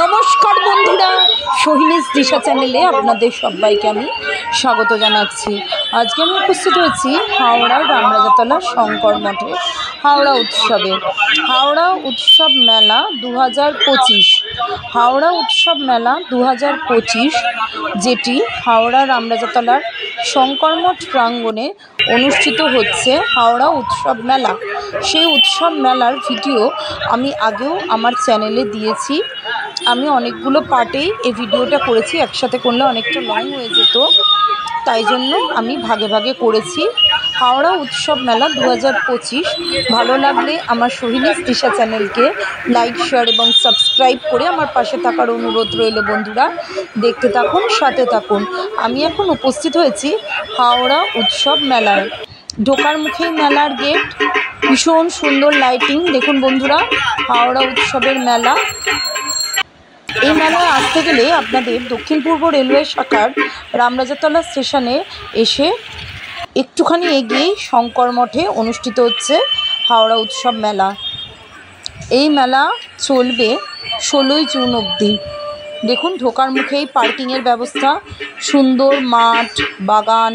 নমস্কার বন্ধুরা, সোহিনীস দিশা চ্যানেলে আপনাদের সবাইকে আমি স্বাগত জানাচ্ছি। আজকে আমি উপস্থিত হয়েছি হাওড়ার রামরাজাতলা শঙ্কর মঠে হাওড়া উৎসবে। হাওড়া উৎসব মেলা 2025, হাওড়া উৎসব মেলা 2025, যেটি হাওড়া রামরাজাতলার শঙ্কর মঠ প্রাঙ্গণে অনুষ্ঠিত হচ্ছে হাওড়া উৎসব মেলা। সেই উৎসব মেলার ভিডিও আমি আগেও আমার চ্যানেলে দিয়েছি। আমি অনেকগুলো পার্টেই এই ভিডিওটা করেছি, একসাথে করলে অনেকটা লং হয়ে যেত, তাই জন্য আমি ভাগে ভাগে করেছি। হাওড়া উৎসব মেলা 2025 ভালো লাগলে আমার সোহিনীস দিশা চ্যানেলকে লাইক, শেয়ার এবং সাবস্ক্রাইব করে আমার পাশে থাকার অনুরোধ রইল। বন্ধুরা, দেখতে থাকুন, সাথে থাকুন। আমি এখন উপস্থিত হয়েছি হাওড়া উৎসব মেলায়। ঢোকার মুখেই মেলার গেট, ভীষণ সুন্দর লাইটিং। দেখুন বন্ধুরা, হাওড়া উৎসবের মেলা। এই মেলায় আসতে গেলে আপনাদের দক্ষিণ পূর্ব রেলওয়ে শাখার রামরাজাতলা স্টেশনে এসে একটুখানি এগিয়েই শঙ্কর মঠে অনুষ্ঠিত হচ্ছে হাওড়া উৎসব মেলা। এই মেলা চলবে 16ই জুন অবধি। দেখুন, ঢোকার মুখেই পার্কিংয়ের ব্যবস্থা, সুন্দর মাঠ, বাগান,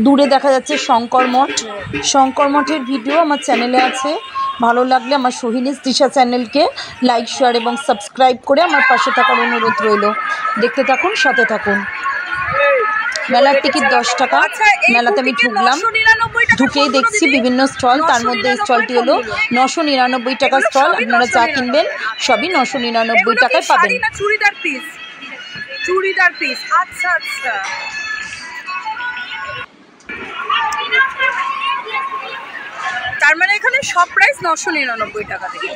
দূরে দেখা যাচ্ছে শঙ্কর মঠ। শঙ্কর মঠের ভিডিও আমার চ্যানেলে আছে, ভালো লাগলে আমার সোহিনীস দিশা চ্যানেলকে লাইক, শেয়ার এবং সাবস্ক্রাইব করে আমার পাশে থাকার অনুরোধ রইল। দেখতে থাকুন, সাথে থাকুন। মেলার টিকিট 10 টাকা। মেলাতে আমি ঢুকলাম, ঢুকেই দেখছি বিভিন্ন স্টল, তার মধ্যে এই স্টলটি হলো 999 টাকা স্টল। আপনারা যা কিনবেন সবই 999 টাকায় পাবেন। চুড়িদার পিস, আচ্ছা আচ্ছা। তার মানে এখানে সব প্রাইস 999 টাকা থেকে।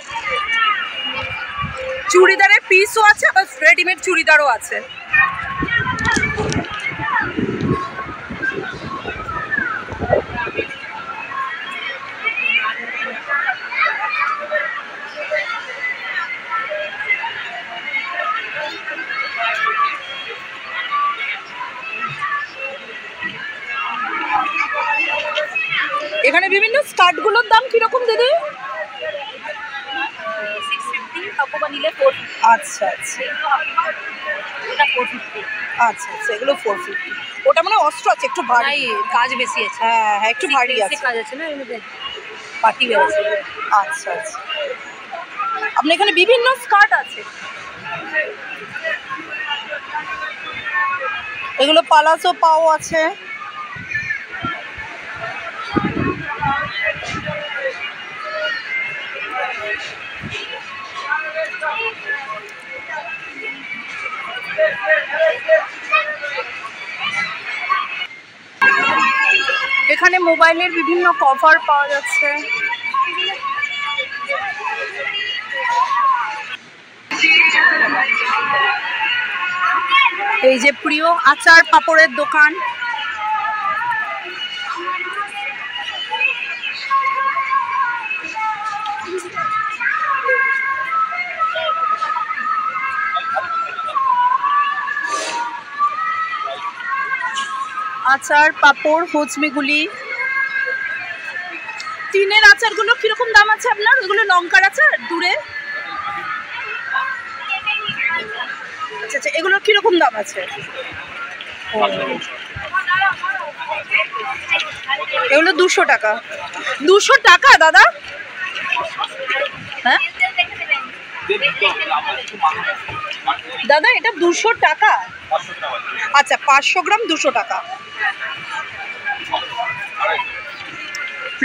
চুড়িদারের পিসও আছে, আবার রেডিমেড চুড়িদারও আছে। এখানে বিভিন্ন স্কার্টগুলোর দাম কিরকম দিদি? 650, হাকোবা নিলে 450। আচ্ছা আচ্ছা, এটা 450। আচ্ছা আচ্ছা, এগুলো 450। ওটা মানে অস্ত্র আছে, একটু ভারী, কাজ বেশি আছে। হ্যাঁ হ্যাঁ, একটু ভারী আছে, কাজ আছে না, এর মধ্যে পার্টি ওয়্যার আছে। আচ্ছা আচ্ছা। আপনার এখানে বিভিন্ন স্কার্ট আছে, এগুলো পালাজো পাও আছে। এখানে মোবাইলের বিভিন্ন কভার পাওয়া যাচ্ছে। এই যে প্রিয় আচার পাপড়ের দোকান। আচার পাপড় হজমিগুলি। টিনের আচারগুলো কিরকম দাম আছে আপনার? ওগুলো লঙ্কার আচার দূরে। আচ্ছা আচ্ছা, এগুলো কিরকম দাম আছে? এগুলো 200 টাকা। 200 টাকা দাদা? হ্যাঁ দাদা, এটা 200 টাকা? আচ্ছা, 500 গ্রাম 200 টাকা।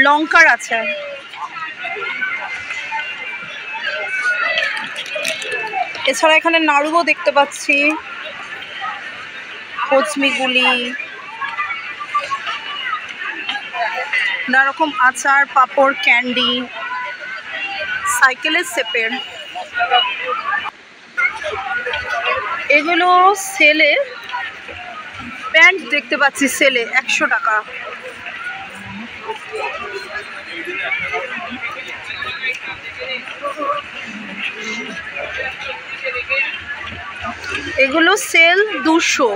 লঙ্কার আছে। এছাড়া এখানে নাড়ুও দেখতে পাচ্ছি, হজমিগুলি, নানা রকম আচার পাপড়, ক্যান্ডি, সাইকেলের শেপের। এগুলো সেলে প্যান্ট দেখতে পাচ্ছি, সেলে 100 টাকা। এগুলো সেল 200।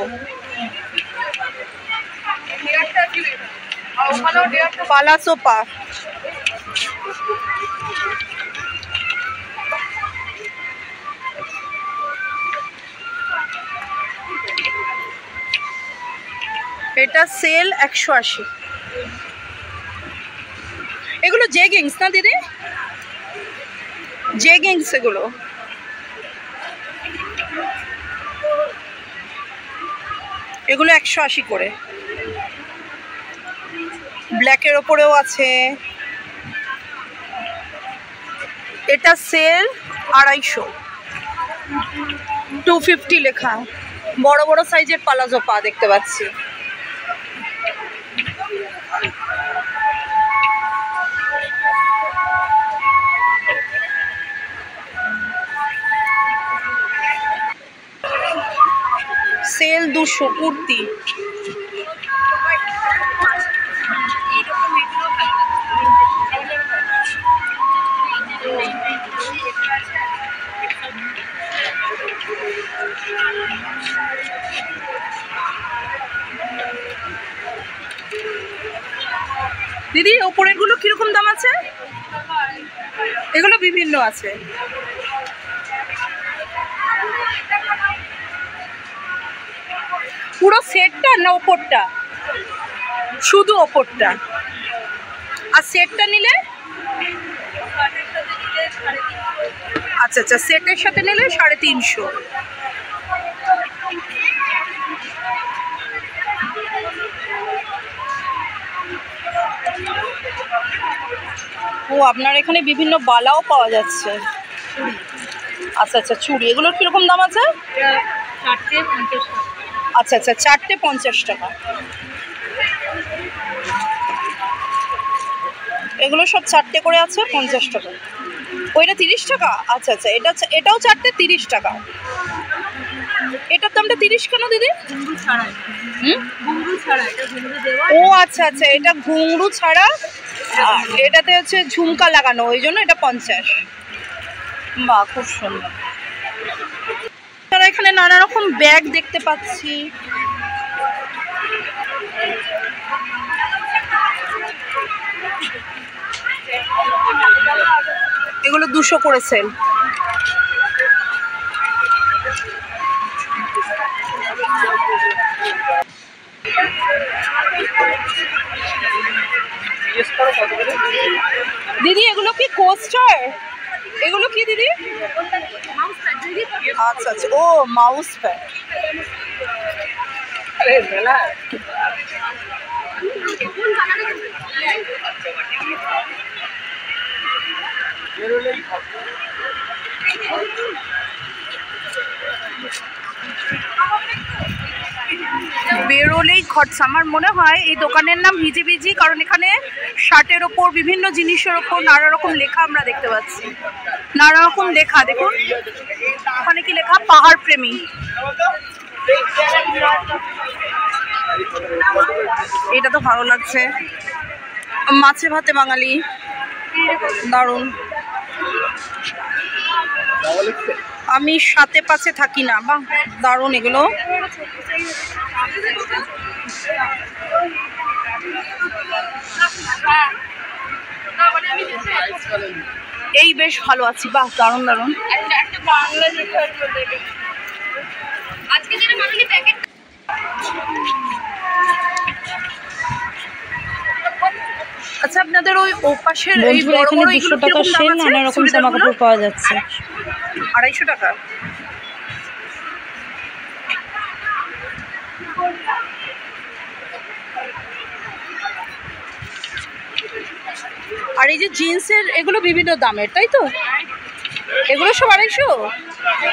পালাসোপা। এটা সেল 180। এগুলো জেগিংস না দিদি? জেগিংস এগুলো। এগুলো 180 করে। ব্ল্যাকের ওপরেও আছে। এটা সেল 250, 250 লেখা। বড় বড় সাইজের পালাজো পা দেখতে পাচ্ছি। সেল 200 কুর্তি। দিদি ওপরের গুলো কিরকম দাম আছে? এগুলো বিভিন্ন আছে। পুরো সেটটা না ওপরটা? শুধু ওপরটা। আর সেটটা নিলে? আচ্ছা আচ্ছা, সেটের সাথে নিলে 350। ও আপনার এখানে বিভিন্ন বালাও পাওয়া যাচ্ছে। আচ্ছা আচ্ছা, চুড়ি এগুলোর কিরকম দাম আছে? আচ্ছা আচ্ছা, 4টে 50 টাকা। এগুলো সব 4টে করে আছে 50 টাকা। ওইটা 30 টাকা? আচ্ছা আচ্ছা, এটাও 4টে 30 টাকা। এটার দামটা 30 কেন দিদি? ও আচ্ছা আচ্ছা, এটা ঘুংরু ছাড়া, এটাতে হচ্ছে ঝুমকা লাগানো, ওই জন্য এটা 50। বাহ, খুব সুন্দর। এখানে নানা রকম ব্যাগ দেখতে পাচ্ছি। এগুলো 200 করে সেল। দিদি এগুলো কি কোস্টার? এগুলো কি দিদি? আচ্ছা আচ্ছা, ও মাউস প্যাড। বেরোলেই খরচা। আমার মনে হয় এই দোকানের নাম হিজিবিজি, কারণ এখানে শার্টের ওপর বিভিন্ন জিনিসের ওপর নানা রকম লেখা আমরা দেখতে পাচ্ছি। নানা রকম লেখা দেখুন, ওখানে কি লেখা? পাহাড় প্রেমী। এটা তো ভালো লাগছে। মাছে ভাতে বাঙালি, দারুণ। আমি 7-5 থাকি না। বাহ, দারুণ এগুলো। এই বেশ ভালো আছি। বাহ, দারুণ দারুণ। আচ্ছা, আপনাদের ওই ওপাশের এই বড় বড় এগুলো 200 টাকা সেল, নানা রকম জামা কাপড় পাওয়া যাচ্ছে। 250 টাকা। আর এই যে জিন্সের এগুলো বিভিন্ন দামের, তাই তো? এগুলো সব 250?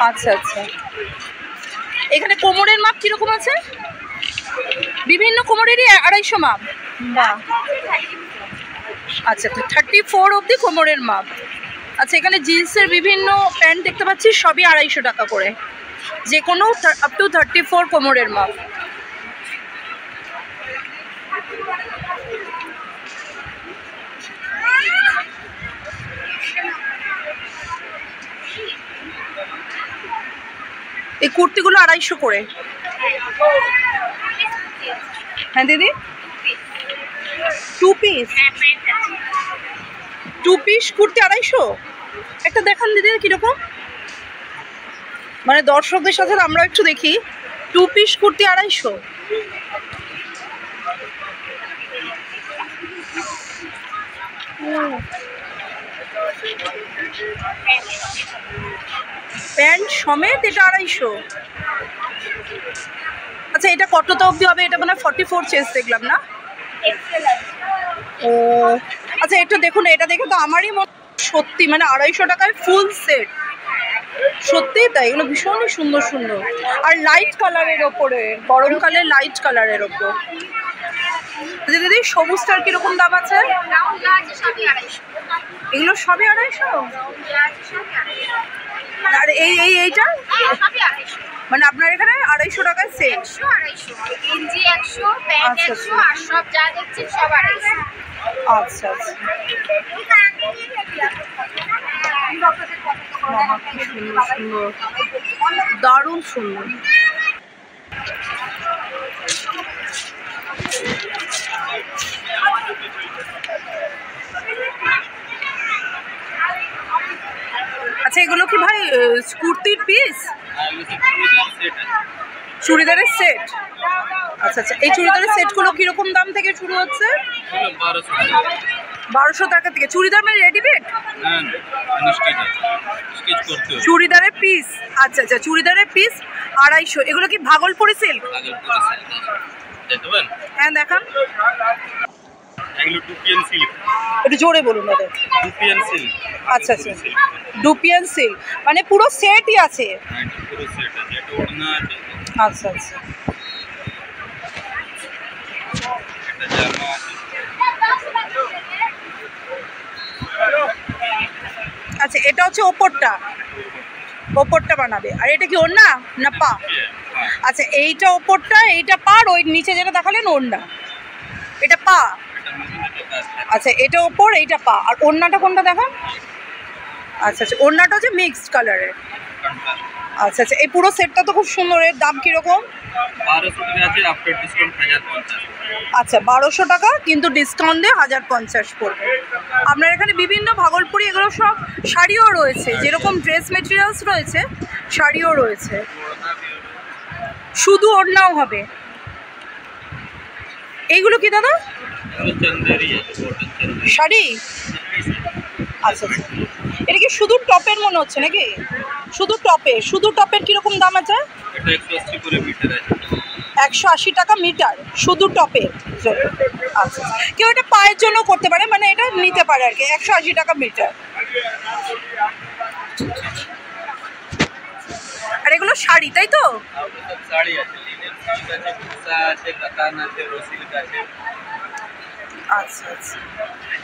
আচ্ছা আচ্ছা। এখানে কোমরের মাপ কিরকম আছে? বিভিন্ন কোমরেরই 250 মাপ। বাহ, আচ্ছা, 34 অবধি কোমরের মাপ। আচ্ছা, এখানে জিন্সের বিভিন্ন প্যান্ট দেখতে পাচ্ছি, সবই 250 টাকা করে, যে কোনো আপ টু 34 কোমরের মাপ। এই কুর্তিগুলো 250 করে। হ্যাঁ দিদি, 2 পিস? 2 পিস কুর্তি 250? একটা দেখান দিদি কিরকম, মানে দর্শকদের সাথে আমরা একটু দেখি। 2 পিস কুর্তি 250? প্যান্ট সমেত এটা 250। আচ্ছা এটা কতটা অবধি হবে? এটা মানে 44 চেস দেখলাম না? ও আচ্ছা একটু দেখুন, এটা দেখে তো আমারই মনে সত্যি মানে 250 টাকায় ফুল সেট। সত্যিই তাই, এগুলো ভীষণই সুন্দর সুন্দর আর লাইট কালারের ওপরে, গরমকালে লাইট কালারের ওপর। আচ্ছা দিদি সবুজটার কিরকম দাম আছে? এগুলো সবই 250? আর এইটা মানে আপনার এখানে 250 টাকায় সেট? গেঞ্জি 100, প্যান্ট 100 আর সব যা দেখছেন সব 250। আচ্ছা আচ্ছা, সুন্দর সুন্দর, দারুণ সুন্দর। আচ্ছা এগুলো কি ভাই কুর্তির পিস? চুড়িদারের সেট? আচ্ছা আচ্ছা, এই চুড়িদারের সেটগুলো কিরকম দাম থেকে শুরু হচ্ছে? 1200 টাকা থেকে। চুড়িদার মানে রেডিমেড? চুড়িদারের পিস? আচ্ছা আচ্ছা, চুড়িদারের পিস 250। এগুলো কি ভাগলপুরি সিল্ক? হ্যাঁ দেখান। একটু জোরে বলুন দাদা। আচ্ছা আচ্ছা, ডুপিয়ান সিল্ক মানে পুরো সেটই আছে? আচ্ছা আচ্ছা, আচ্ছা এটা হচ্ছে ওপরটা, ওপরটা বানাবে। আর এটা কি ওড়না না পা? আচ্ছা এইটা ওপরটা, এইটা পা, আর ওই নিচে যেটা দেখালেন ওড়না, এটা পা। আচ্ছা এটা ওপর, এইটা পা। আর ওড়নাটা কোনটা দেখান? আচ্ছা আচ্ছা, ওড়নাটা হচ্ছে মিক্সড কালারের। আচ্ছা আচ্ছা, এই পুরো সেটটা তো খুব সুন্দর। এর দাম কিরকম? 1250। আচ্ছা 1200 টাকা, কিন্তু ডিসকাউন্ট দিয়ে 1050 পড়বে। আপনার এখানে বিভিন্ন ভাগলপুরি এগুলো সব শাড়িও রয়েছে, যেরকম ড্রেস মেটেরিয়ালস রয়েছে শাড়িও রয়েছে, শুধু ওড়নাও হবে। এইগুলো কি দাদা? শাড়ি? আচ্ছা আচ্ছা, এটা কি শুধু টপের মনে হচ্ছে নাকি? শুধু টপের? শুধু টপের কিরকম দাম আছে? 180 টাকা মিটার শুধু টপের। আচ্ছা, কেউ এটা পায়ের জন্য করতে পারে, মানে এটা নিতে পারে আর কি, 180 টাকা মিটার। আর এগুলো শাড়ি তাই তো? আচ্ছা আচ্ছা,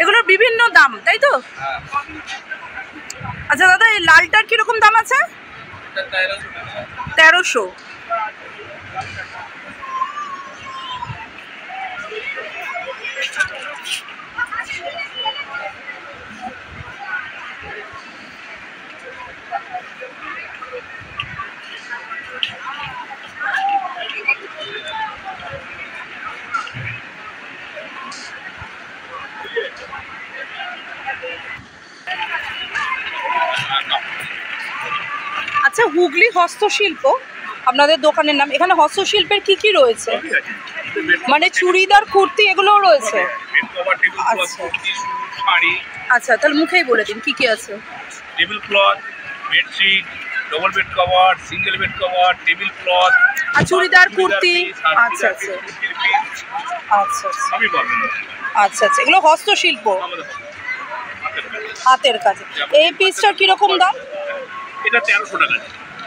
এগুলোর বিভিন্ন দাম তাই তো? আচ্ছা দাদা এই লালটার কিরকম দাম আছে? 1300। আচ্ছা হুগলি হস্তশিল্প আপনাদের দোকানের নাম। এখানে হস্তশিল্পের কি কি রয়েছে? মানে চুড়িদার, কুর্তি এগুলোও রয়েছে? আচ্ছা আচ্ছা, তাহলে মুখেই বলে দিন কি কি আছে। Table cloth, bedsheet, double bed cover, single bed cover, table cloth আর চুড়িদার, কুর্তি। আচ্ছা আচ্ছা আচ্ছা সবই পাবেন। আচ্ছা আচ্ছা, এগুলো হস্তশিল্প, হাতের কাছে। এই পিসটার কিরকম দাম? এটা 1300 টাকা।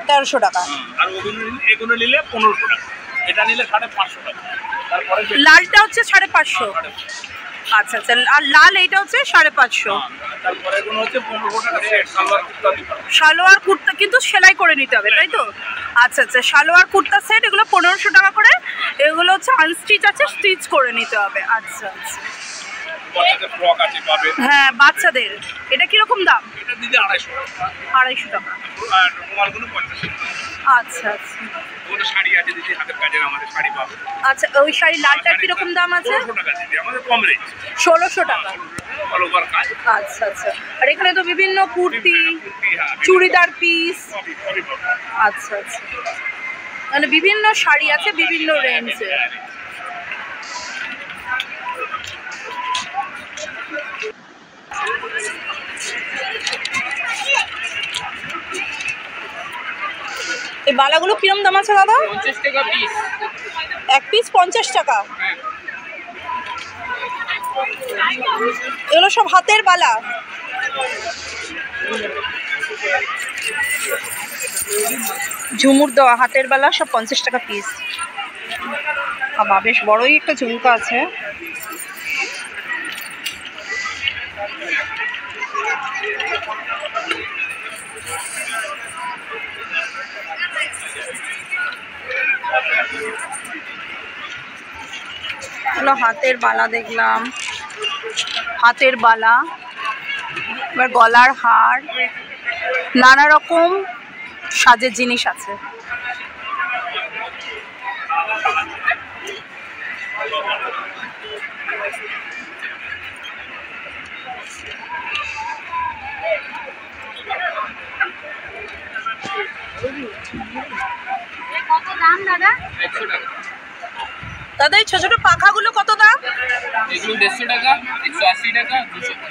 1300 টাকা। আর এগুলো নিলে 1500 টাকা, এটা নিলে 550 টাকা। তারপরে লালটা হচ্ছে 550। আচ্ছা আচ্ছা, আর লাল এইটা হচ্ছে 550। তারপরে এগুলো হচ্ছে 1500 টাকা সেট। সালোয়ার কুর্তা, সালোয়ার কুর্তা কিন্তু সেলাই করে নিতে হবে তাই তো? আচ্ছা আচ্ছা, সালোয়ার কুর্তা সেট এগুলো 1500 টাকা করে। এগুলো হচ্ছে আনস্টিচ আছে, স্টিচ করে নিতে হবে। আচ্ছা আচ্ছা, বাচ্চাদের ফ্রক আছে পাবে। হ্যাঁ বাচ্চাদের। এটা কিরকম দাম? এটা দিদি 250 টাকা। 250 টাকা। আর রুমালগুলো 50 টাকা। আচ্ছা আচ্ছা, ওটা শাড়ি আছে দিদি, হাতের কাজের আমাদের শাড়ি পাবে। আচ্ছা ওই শাড়ি লালটার কিরকম দাম আছে? 1600 টাকা দিদি, আমাদের কম রেঞ্জ। 1600 টাকা। অল ওভার কাজ। আচ্ছা আচ্ছা, আর এখানে তো বিভিন্ন কুর্তি, হ্যাঁ, চুড়িদার পিস। সবই পাবে। আচ্ছা আচ্ছা, মানে বিভিন্ন শাড়ি আছে বিভিন্ন রেঞ্জে। এই বালাগুলো কিরম দাম আছে দাদা? 50 টাকা পিস। এক পিস 50 টাকা। এগুলো সব হাতের বালা। ঝুমুর দেওয়া হাতের বালা সব 50 টাকা পিস। বাবা বেশ বড়ই একটা ঝুমকা আছে। এগুলো হাতের বালা দেখলাম, হাতের বালা, এবার গলার হার, নানা রকম সাজের জিনিস আছে। কত দাম দাদা? 100 টাকা। দাদা এই ছোট ছোট পাখাগুলো কত দাম? এগুলো 150 টাকা, 180 টাকা, 200 টাকা।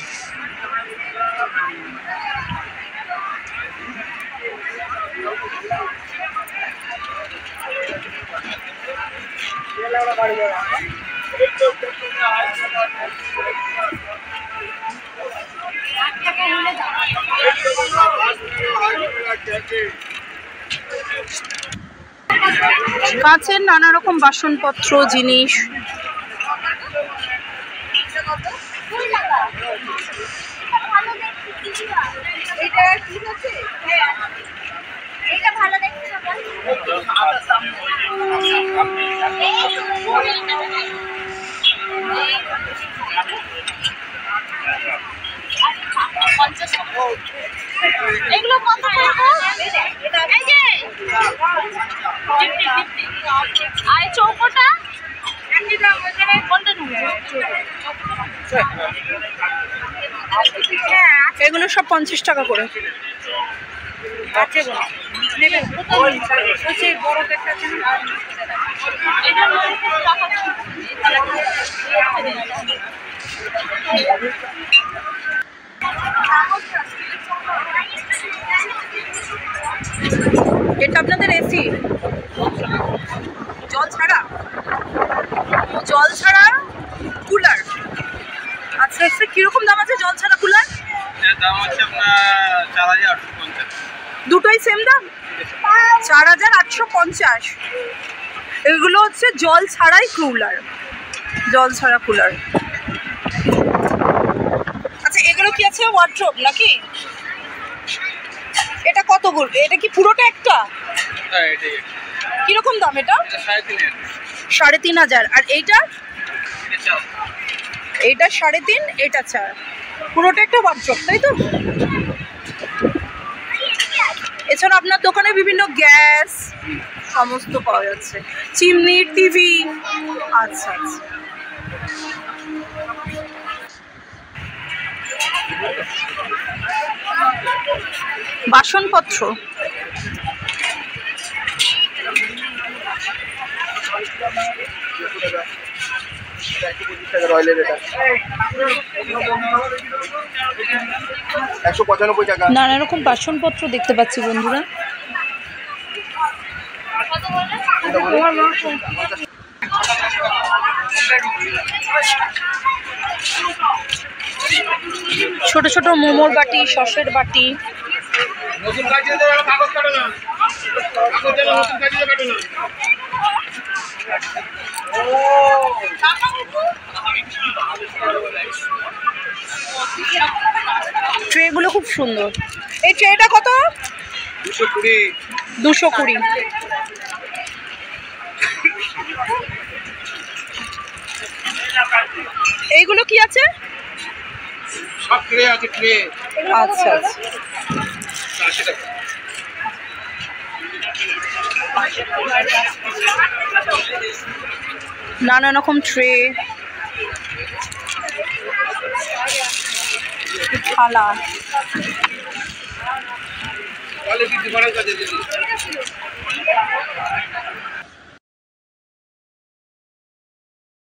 কাঁচের নানা রকম বাসনপত্র জিনিস। এটা ভালো দেখতে এগুলো কত টাকা? এই যে আর চৌকোটা একই দাম, ওখানে কোনটা নেব? এগুলো সব 50 টাকা করে। এটা আপনাদের এসি জল ছাড়া, জল ছাড়া কুলার। আচ্ছা আচ্ছা, কিরকম দাম আছে জল ছাড়া কুলার? এর দাম হচ্ছে আপনার 4850। দুটোই সেম দাম, 4850। এগুলো হচ্ছে জল ছাড়াই কুলার, জল ছাড়া কুলার। আচ্ছা এগুলো কি আছে ওয়ার্ড্রোব নাকি? এটা কত বলবে? এটা কি পুরোটা একটা? হ্যাঁ এটাই। কিরকম দাম এটা? এটা 3.5। 3500। আর এইটা? এটা 4। এইটা 3.5, এটা 4। পুরোটা একটা ওয়ার্ড্রোব, তাই তো? এছাড়া আপনার দোকানে বিভিন্ন গ্যাস সমস্ত পাওয়া যাচ্ছে, চিমনি, টিভি। আচ্ছা আচ্ছা। বাসনপত্র, নানা রকম বাসনপত্র দেখতে পাচ্ছি বন্ধুরা। ছোট ছোট মোমোর বাটি, সসের বাটি। নতুন কাজে তো কাগজ কাটো না, কাগজ দিলে নতুন কাজে কাটো না। ট্রেগুলো খুব সুন্দর। এই ট্রেটা কত? 220। 220। এইগুলো কি আছে? সব ট্রে আছে, ট্রে। আচ্ছা আচ্ছা। 80 টাকা। নানা রকম ট্রে, থালা। কোয়ালিটি ডিফারেন্স আছে দিদি।